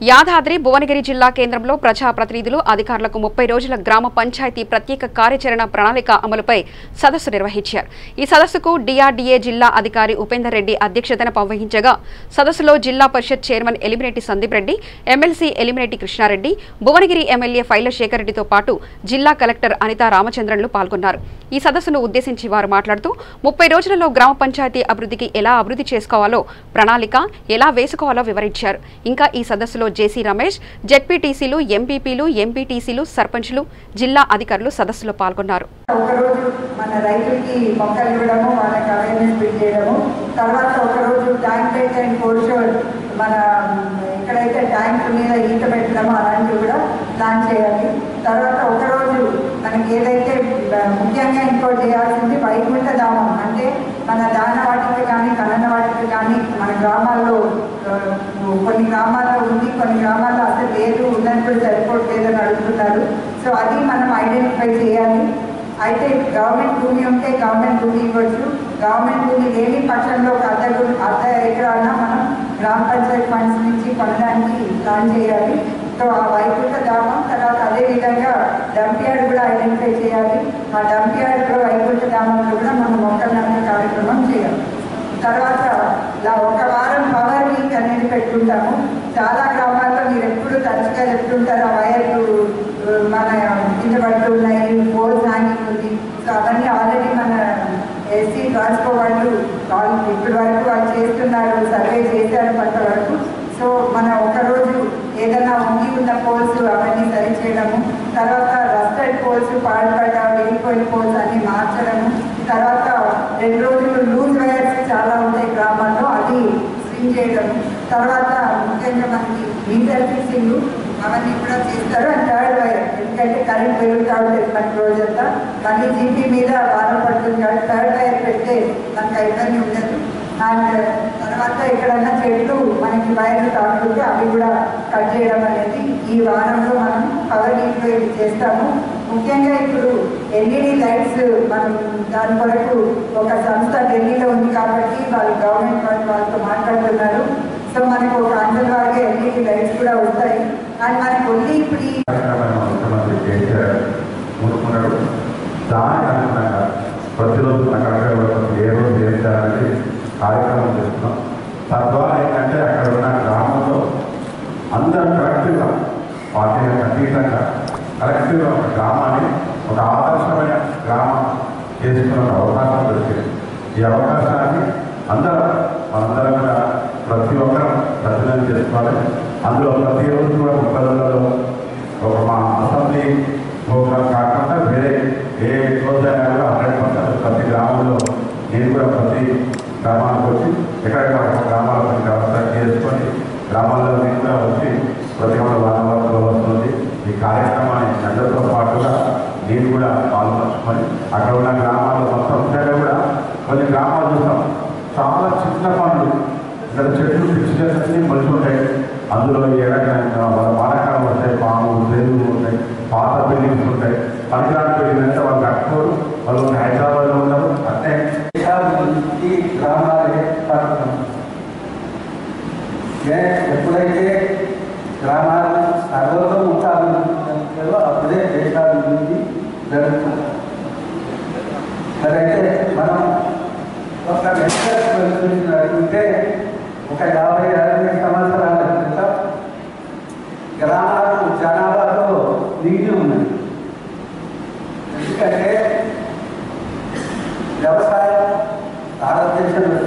యాదాద్రి భువనగిరి జిల్లా కేంద్రంలో ప్రజాప్రతినిధులు అధికారులకు 30 రోజుల గ్రామ పంచాయతీ ప్రత్యేక కార్యాచరణ ప్రణాళిక అమలుపై సదస్సు నిర్వహించారు. ఈ సదస్సుకు డిఆర్డీఏ జిల్లా అధికారి ఉపేందర్ రెడ్డి అధ్యక్షతన వహించగా సదస్సులో Zilla Parishad chairman Elimineti Sandeep Reddy, MLC Elimineti Krishna Reddy, Bhuvanagiri MLA Paila Shekar రెడ్డితో పాటు జిల్లా కలెక్టర్ అనితా రామచంద్రన్లు పాల్గొన్నారు. ఈ సదస్సును ఉద్దేశించి వారు మాట్లాడుతూ 30 రోజులలో గ్రామ పంచాయతీ అభివృద్ధికి ఎలా అభివృద్ధి చేసుకోవాలో ప్రణాళిక ఎలా వేసుకోవాలో వివరించారు. ఇంకా ఈ సదస్సులో జేసీ రమేష్, జెడ్పీటీసీలు, ఎంపీపీలు, ఎంపీటీసీలు, సర్పంచ్లు, జిల్లా అధికారులు సదస్సులో పాల్గొన్నారు. ఒకరోజు మన రైతులకి మొక్కలు ఇవ్వడము, వాళ్ళకి అవేర్నెస్ బిల్డ్ చేయడము, తర్వాత ఒకరోజు tank light and cold store మన ఎక్కడైతే ట్యాంక్ మీద ఈత పెట్టడమో అలాంటివి కూడా ప్లాన్ చేయాలి. తర్వాత ఒకరోజు మనకి ఏదైతే ముఖ్యంగా ఇంకోటి చేయాల్సింది వైకుంఠ ధామం, అంటే మన దాన వాటికి కానీ కలన వాటికి కానీ మన గ్రామాల్లో కొన్ని గ్రామాల్లో ఉంది, కొన్ని గ్రామాల్లో అసలు లేదు, ఉన్నది కూడా సరిపోవట్లేదని అడుగుతున్నారు. సో అది మనం ఐడెంటిఫై చేయాలి. అయితే గవర్నమెంట్ భూమి ఉంటే గవర్నమెంట్ భూమి ఇవ్వచ్చు, గవర్నమెంట్ భూమి లేని పక్షంలో అర్ధ ఎకరాన మనం గ్రామ పంచాయతీ ఫండ్స్ నుంచి కొనడానికి ప్లాన్ చేయాలి. సో ఆ వైకుంఠ ధామం, తర్వాత అదేవిధంగా డంప్ యార్డ్ కూడా ఐడెంటిఫై చేయాలి. ఆ డంప్ యార్డ్లో వైకుంఠ ధామంలో కూడా మనం మొక్కలు నాటే కార్యక్రమం చేయాలి. తర్వాత ఒక వారం పవర్ వీక్ అనేది పెట్టుకుంటాము. చాలా గ్రామాల్లో మీరు ఎప్పుడు తరచుగా చెప్తుంటారు ఆ వైర్లు మన కింద పడుతున్నాయి, పోల్స్ హ్యాంగింగ్ ఉంది. సో అవన్నీ ఆల్రెడీ మన ఎస్సీ ట్రాన్స్పో వాళ్ళు ఇప్పటి వరకు వాళ్ళు చేస్తున్నారు, సర్వే చేశారు కొంతవరకు. సో మన ఒకరోజు ఏదైనా ఉండి ఉన్న పోల్స్ అవన్నీ సరి చేయడము, తర్వాత రస్టెడ్ పోల్స్, పాడుపడ్డ వెళ్ళిపోయిన పోల్స్ అన్ని మార్చడము, తర్వాత 2 రోజులు లూజ్ వైర్స్ చాలా ఉంటాయి గ్రామాల్లో, అది స్వింగ్ చేయడము, తర్వాత ముఖ్యంగా మనకి మీటర్ ఫిక్సింగ్ అవన్నీ కూడా చేస్తారు. అండ్ థర్డ్ వైర్, ఎందుకంటే కరెంట్ పెరుగుతూ ఉంటుంది మనకి రోజంతా, మళ్ళీ జీపీ మీద బాధ పడుతుంది కాబట్టి థర్డ్ వైర్ పెడితే మనకు ఇబ్బంది ఉండదు. అండ్ తర్వాత ఎక్కడన్నా చెట్లు మనకి వైర్లు తాకుతుంటే అవి కూడా కట్ చేయడం అనేది ఈ వారంలో మనం పవర్ వీక్లో ఇది చేస్తాము. ముఖ్యంగా ఇప్పుడు ఎల్ఈడి లైట్స్ మనం దాని కొరకు ఒక సంస్థ ఢిల్లీలో ఉంది కాబట్టి వాళ్ళు గవర్నమెంట్ వాళ్ళతో మాట్లాడుతున్నారు. సో మనకు ఒక అంచెలవారిగా ఎల్ఈడి లైట్స్ కూడా వస్తాయి. అండ్ మనకు ఓన్లీ ఇప్పుడు ప్రతిరోజు ఏ రోజు ఏం చేయాలని కార్యక్రమం చేస్తున్నాం. తద్వారా ఏంటంటే అక్కడ ఉన్న గ్రామంలో అందరూ కరెక్ట్గా పార్టీలకు అతీతంగా కరెక్ట్గా ఒక గ్రామాన్ని ఒక ఆదర్శమైన గ్రామం చేసుకునే అవకాశం దొరికింది. ఈ అవకాశాన్ని మనందరం కూడా ప్రతి ఒక్కరు ప్రతినిధి చేసుకోవాలి. అందులో ప్రతిరోజు కూడా 30 రోజులలో ఒక మా అసెంబ్లీ ప్రోగ్రాం కాకుండా వేరే ఏ రోజైనా కూడా 100% ప్రతి గ్రామంలో నేను కూడా ప్రతి గ్రామానికి వచ్చి ఎక్కడెక్కడ గ్రామాల వ్యవస్థ చేసుకొని గ్రామాల్లో నేను కూడా వచ్చి ప్రతి ఒక్క వాతావరణంలో వస్తుంది. ఈ కార్యక్రమాన్ని అందరితో పాటుగా నేను కూడా పాల్పంచుకొని అక్కడ ఉన్న గ్రామాల్లో మొత్తం ఉంటే కూడా కొన్ని గ్రామాలు చూస్తాం, చాలా చిన్న పనులు, ఇక్కడ చెట్లు పిచ్చి చెట్లన్నీ మొలిచి ఉంటాయి. అందులో వానకాలం వస్తాయి, పాములు, తేలులు ఉంటాయి, పాత బిల్డింగ్స్ ఉంటాయి. పనికిరాని బిల్డింగ్ అంటే వాళ్ళు కట్టుకోరు, వాళ్ళు హైదరాబాద్లో ఉంటారు. అంటే గ్రామాలే ఎప్పుడైతే గ్రామాలు సర్వోత్తముఖాలు అప్పుడే దేశాభివృద్ధి జరుగుతుంది. మరైతే మనం ఒక వెళ్తుంటే ఒక 50-60 సంవత్సరాల క్రితం గ్రామాలు జనాభాలో నీళ్ళు ఉన్నాయి. ఎందుకంటే వ్యవసాయం భారతదేశంలో